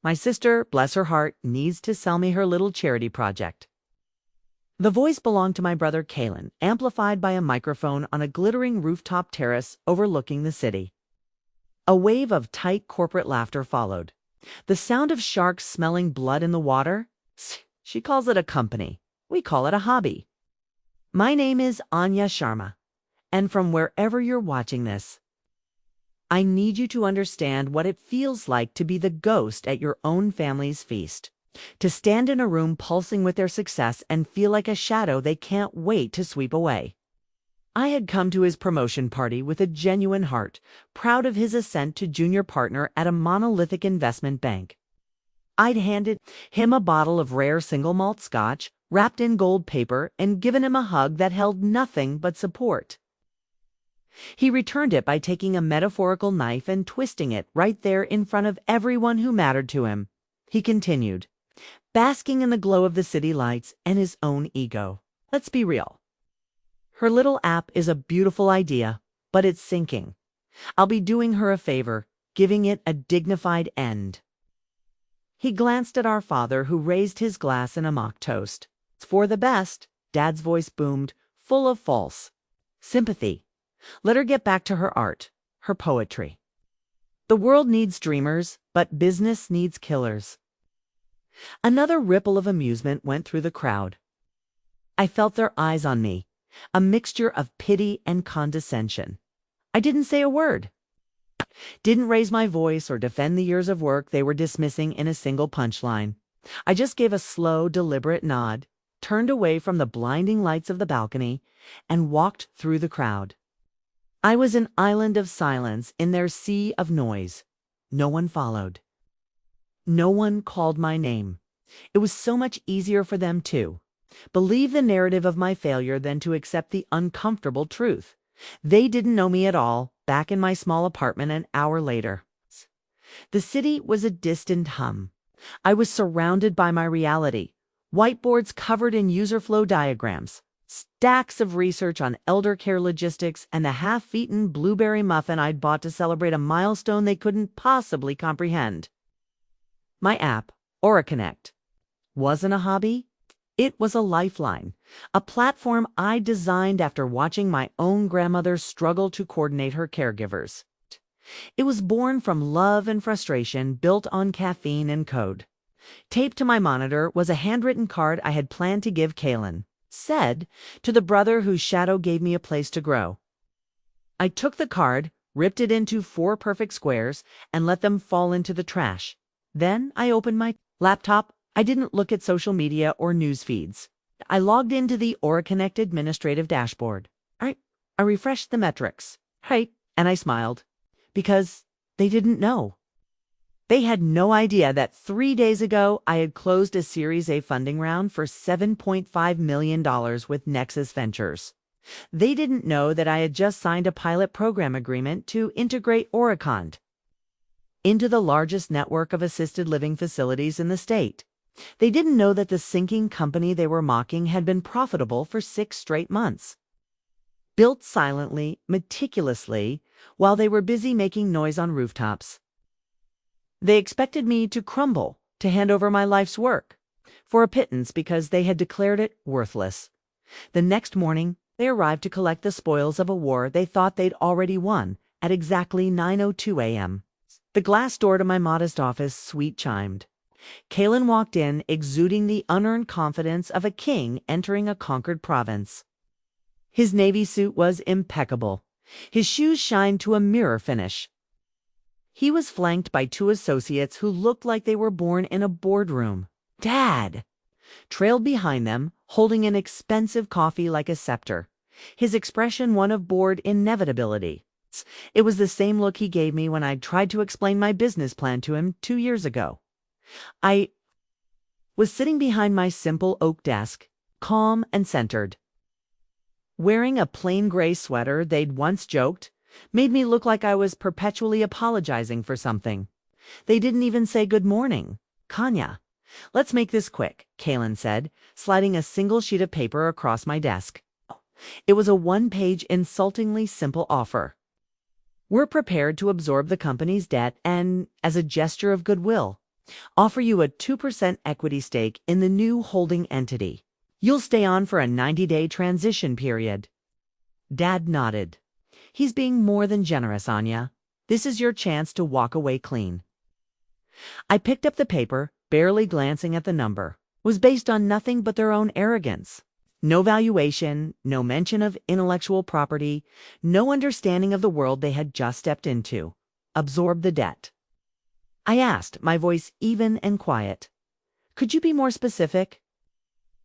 My sister, bless her heart, needs to sell me her little charity project." The voice belonged to my brother Kalen, amplified by a microphone on a glittering rooftop terrace overlooking the city. A wave of tight corporate laughter followed. The sound of sharks smelling blood in the water? She calls it a company. We call it a hobby. My name is Anya Sharma, and from wherever you're watching this, I need you to understand what it feels like to be the ghost at your own family's feast. To stand in a room pulsing with their success and feel like a shadow they can't wait to sweep away. I had come to his promotion party with a genuine heart, proud of his ascent to junior partner at a monolithic investment bank. I'd handed him a bottle of rare single malt scotch, wrapped in gold paper, and given him a hug that held nothing but support. He returned it by taking a metaphorical knife and twisting it right there in front of everyone who mattered to him. He continued, basking in the glow of the city lights and his own ego. Let's be real. Her little app is a beautiful idea, but it's sinking. I'll be doing her a favor, giving it a dignified end. He glanced at our father, who raised his glass in a mock toast. It's for the best, Dad's voice boomed, full of false sympathy. Let her get back to her art, her poetry. The world needs dreamers, but business needs killers. Another ripple of amusement went through the crowd. I felt their eyes on me, a mixture of pity and condescension. I didn't say a word. Didn't raise my voice or defend the years of work they were dismissing in a single punchline. I just gave a slow, deliberate nod, turned away from the blinding lights of the balcony, and walked through the crowd. I was an island of silence in their sea of noise. No one followed. No one called my name. It was so much easier for them to believe the narrative of my failure than to accept the uncomfortable truth. They didn't know me at all, back in my small apartment an hour later. The city was a distant hum. I was surrounded by my reality. Whiteboards covered in user flow diagrams, stacks of research on elder care logistics, and the half-eaten blueberry muffin I'd bought to celebrate a milestone they couldn't possibly comprehend. My app, AuraConnect, wasn't a hobby. It was a lifeline, a platform I designed after watching my own grandmother struggle to coordinate her caregivers. It was born from love and frustration, built on caffeine and code. Taped to my monitor was a handwritten card I had planned to give Kalen. Said, "To the brother whose shadow gave me a place to grow." I took the card, ripped it into 4 perfect squares, and let them fall into the trash. Then I opened my laptop. I didn't look at social media or news feeds. I logged into the AuraConnect administrative dashboard. I refreshed the metrics. Right, and I smiled. Because they didn't know. They had no idea that 3 days ago I had closed a Series A funding round for $7.5 million with Nexus Ventures. They didn't know that I had just signed a pilot program agreement to integrate AuraConnect into the largest network of assisted living facilities in the state. They didn't know that the sinking company they were mocking had been profitable for 6 straight months. Built silently, meticulously, while they were busy making noise on rooftops. They expected me to crumble, to hand over my life's work, for a pittance because they had declared it worthless. The next morning, they arrived to collect the spoils of a war they thought they'd already won at exactly 9:02 a.m. The glass door to my modest office sweet-chimed. Kalen walked in, exuding the unearned confidence of a king entering a conquered province. His navy suit was impeccable. His shoes shined to a mirror finish. He was flanked by 2 associates who looked like they were born in a boardroom. Dad trailed behind them, holding an expensive coffee like a scepter, his expression one of bored inevitability. It was the same look he gave me when I tried to explain my business plan to him 2 years ago. I was sitting behind my simple oak desk, calm and centered. Wearing a plain gray sweater they'd once joked made me look like I was perpetually apologizing for something. They didn't even say good morning. Kanya. Let's make this quick, Kalen said, sliding a single sheet of paper across my desk. It was a 1-page, insultingly simple offer. We're prepared to absorb the company's debt and, as a gesture of goodwill, Offer you a 2% equity stake in the new holding entity. You'll stay on for a 90-day transition period. Dad nodded. He's being more than generous, Anya. This is your chance to walk away clean. I picked up the paper, barely glancing at the number. It was based on nothing but their own arrogance. No valuation, no mention of intellectual property, no understanding of the world they had just stepped into. Absorb the debt. I asked, my voice even and quiet. Could you be more specific?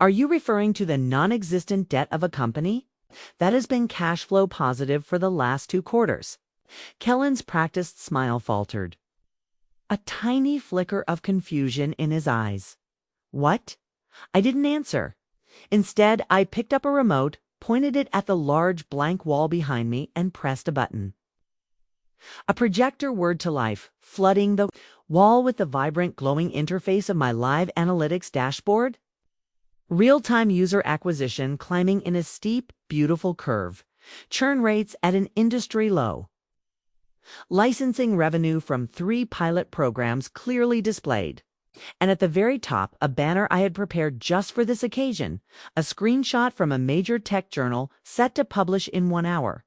Are you referring to the non-existent debt of a company that has been cash flow positive for the last 2 quarters? Kellen's practiced smile faltered. A tiny flicker of confusion in his eyes. What? I didn't answer. Instead, I picked up a remote, pointed it at the large blank wall behind me, and pressed a button. A projector whirred to life, flooding the wall with the vibrant, glowing interface of my live analytics dashboard. Real-time user acquisition climbing in a steep, beautiful curve. Churn rates at an industry low. Licensing revenue from 3 pilot programs clearly displayed. And at the very top, a banner I had prepared just for this occasion, a screenshot from a major tech journal set to publish in 1 hour.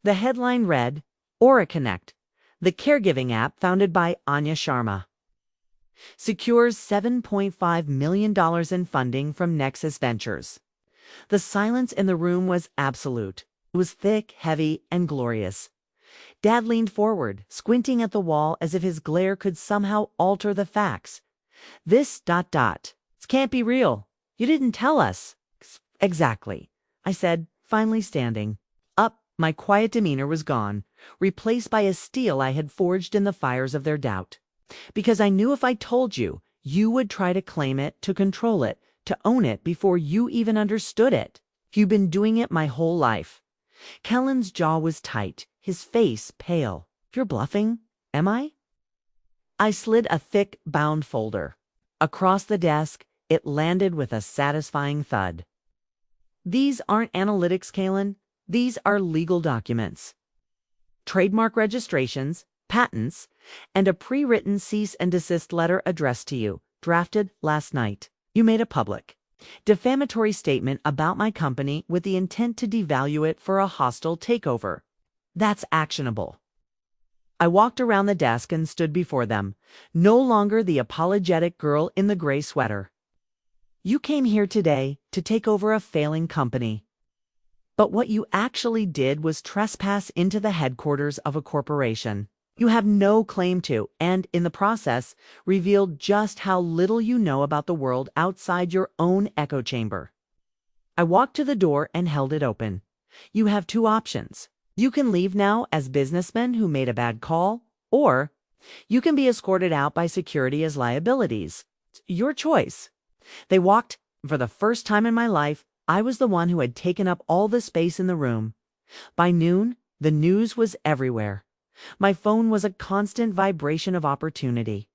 The headline read, AuraConnect, the caregiving app founded by Anya Sharma. Secures $7.5 million in funding from Nexus Ventures. The silence in the room was absolute. It was thick, heavy, and glorious. Dad leaned forward, squinting at the wall as if his glare could somehow alter the facts. This ... This can't be real. You didn't tell us. Exactly, I said, finally standing. Up, my quiet demeanor was gone, replaced by a steel I had forged in the fires of their doubt. Because I knew if I told you, you would try to claim it, to control it, to own it before you even understood it. You've been doing it my whole life. Kellen's jaw was tight, his face pale. You're bluffing, am I? I slid a thick, bound folder. Across the desk, it landed with a satisfying thud. These aren't analytics, Kalen. These are legal documents. Trademark registrations, patents, and a pre-written cease and desist letter addressed to you, drafted last night. You made a public, defamatory statement about my company with the intent to devalue it for a hostile takeover. That's actionable. I walked around the desk and stood before them, no longer the apologetic girl in the gray sweater. You came here today to take over a failing company. But what you actually did was trespass into the headquarters of a corporation you have no claim to, and in the process, revealed just how little you know about the world outside your own echo chamber. I walked to the door and held it open. You have 2 options. You can leave now as businessmen who made a bad call, or you can be escorted out by security as liabilities. It's your choice. They walked. For the first time in my life, I was the one who had taken up all the space in the room. By noon, the news was everywhere. My phone was a constant vibration of opportunity.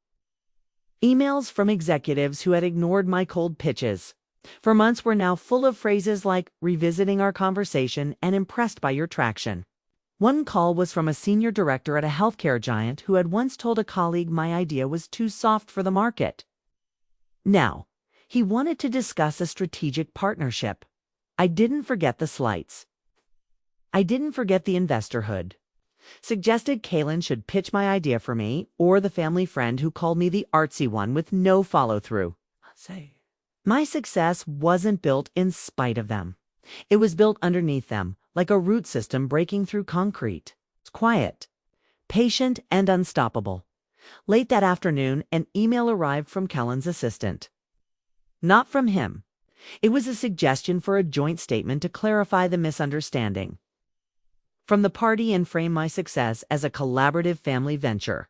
Emails from executives who had ignored my cold pitches for months were now full of phrases like revisiting our conversation and impressed by your traction. One call was from a senior director at a healthcare giant who had once told a colleague my idea was too soft for the market. Now, he wanted to discuss a strategic partnership. I didn't forget the slights. I didn't forget the investorhood. Suggested Kalen should pitch my idea for me, or the family friend who called me the artsy one with no follow-through. My success wasn't built in spite of them. It was built underneath them, like a root system breaking through concrete. It's quiet, patient, and unstoppable. Late that afternoon, an email arrived from Kellen's assistant. Not from him. It was a suggestion for a joint statement to clarify the misunderstanding. From the party and frame my success as a collaborative family venture.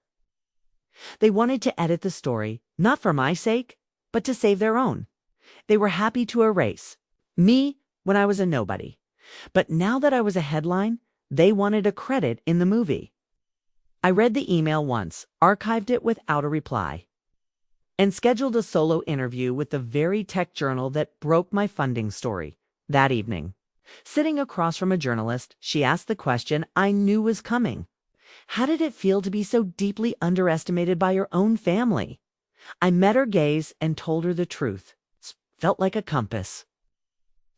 They wanted to edit the story, not for my sake, but to save their own. They were happy to erase me when I was a nobody. But now that I was a headline, they wanted a credit in the movie. I read the email once, archived it without a reply, and scheduled a solo interview with the very tech journal that broke my funding story that evening. Sitting across from a journalist, she asked the question I knew was coming. How did it feel to be so deeply underestimated by your own family? I met her gaze and told her the truth. Felt like a compass.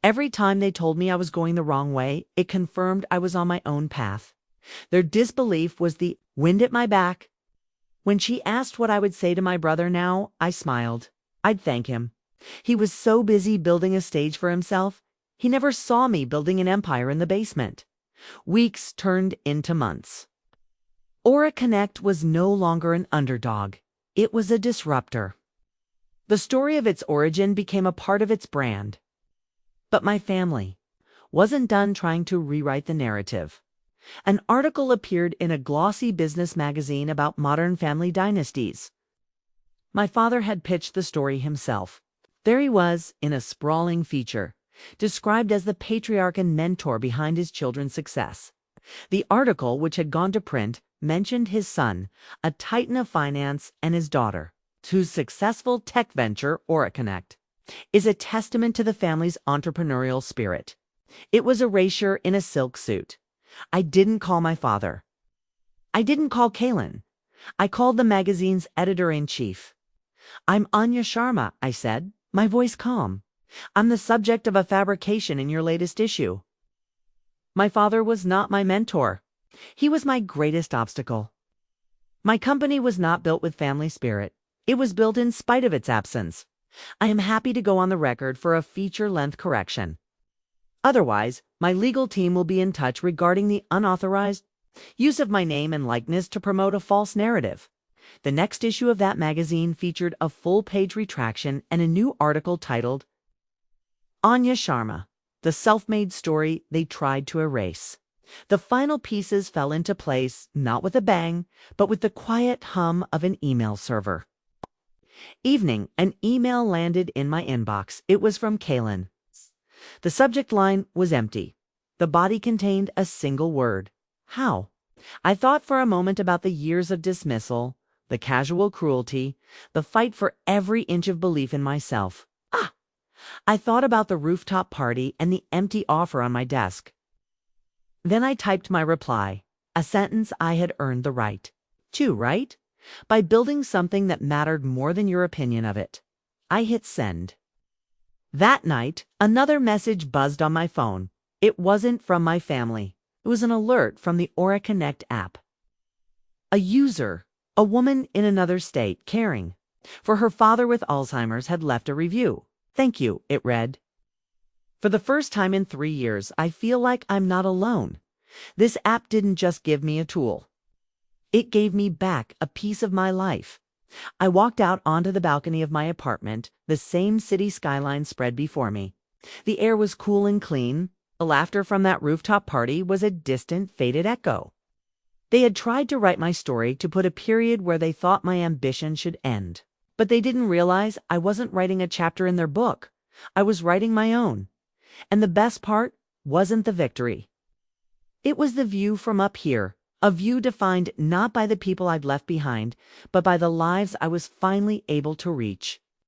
Every time they told me I was going the wrong way, it confirmed I was on my own path. Their disbelief was the wind at my back. When she asked what I would say to my brother now, I smiled. I'd thank him. He was so busy building a stage for himself, he never saw me building an empire in the basement. Weeks turned into months. AuraConnect was no longer an underdog. It was a disruptor. The story of its origin became a part of its brand. But my family wasn't done trying to rewrite the narrative. An article appeared in a glossy business magazine about modern family dynasties. My father had pitched the story himself. There he was, in a sprawling feature, described as the patriarch and mentor behind his children's success. The article, which had gone to print, mentioned his son, a titan of finance, and his daughter, whose successful tech venture, AuraConnect, is a testament to the family's entrepreneurial spirit. It was erasure in a silk suit. I didn't call my father. I didn't call Kaylin. I called the magazine's editor-in-chief. "I'm Anya Sharma," I said, my voice calm. "I'm the subject of a fabrication in your latest issue." My father was not my mentor. He was my greatest obstacle. My company was not built with family spirit. It was built in spite of its absence. I am happy to go on the record for a feature-length correction. Otherwise, my legal team will be in touch regarding the unauthorized use of my name and likeness to promote a false narrative. The next issue of that magazine featured a full-page retraction and a new article titled Anya Sharma, the self-made story they tried to erase. The final pieces fell into place, not with a bang, but with the quiet hum of an email server. Evening, an email landed in my inbox. It was from Kaylin. The subject line was empty. The body contained a single word. How? I thought for a moment about the years of dismissal, the casual cruelty, the fight for every inch of belief in myself. I thought about the rooftop party and the empty offer on my desk. Then I typed my reply, a sentence I had earned the right to write, by building something that mattered more than your opinion of it. I hit send. That night, another message buzzed on my phone. It wasn't from my family. It was an alert from the AuraConnect app. A user, a woman in another state, caring for her father with Alzheimer's, had left a review. "Thank you," it read. For the first time in 3 years, I feel like I'm not alone. This app didn't just give me a tool. It gave me back a piece of my life. I walked out onto the balcony of my apartment. The same city skyline spread before me. The air was cool and clean. The laughter from that rooftop party was a distant, faded echo. They had tried to write my story to put a period where they thought my ambition should end. But they didn't realize I wasn't writing a chapter in their book. I was writing my own. And the best part wasn't the victory. It was the view from up here, a view defined not by the people I'd left behind, but by the lives I was finally able to reach.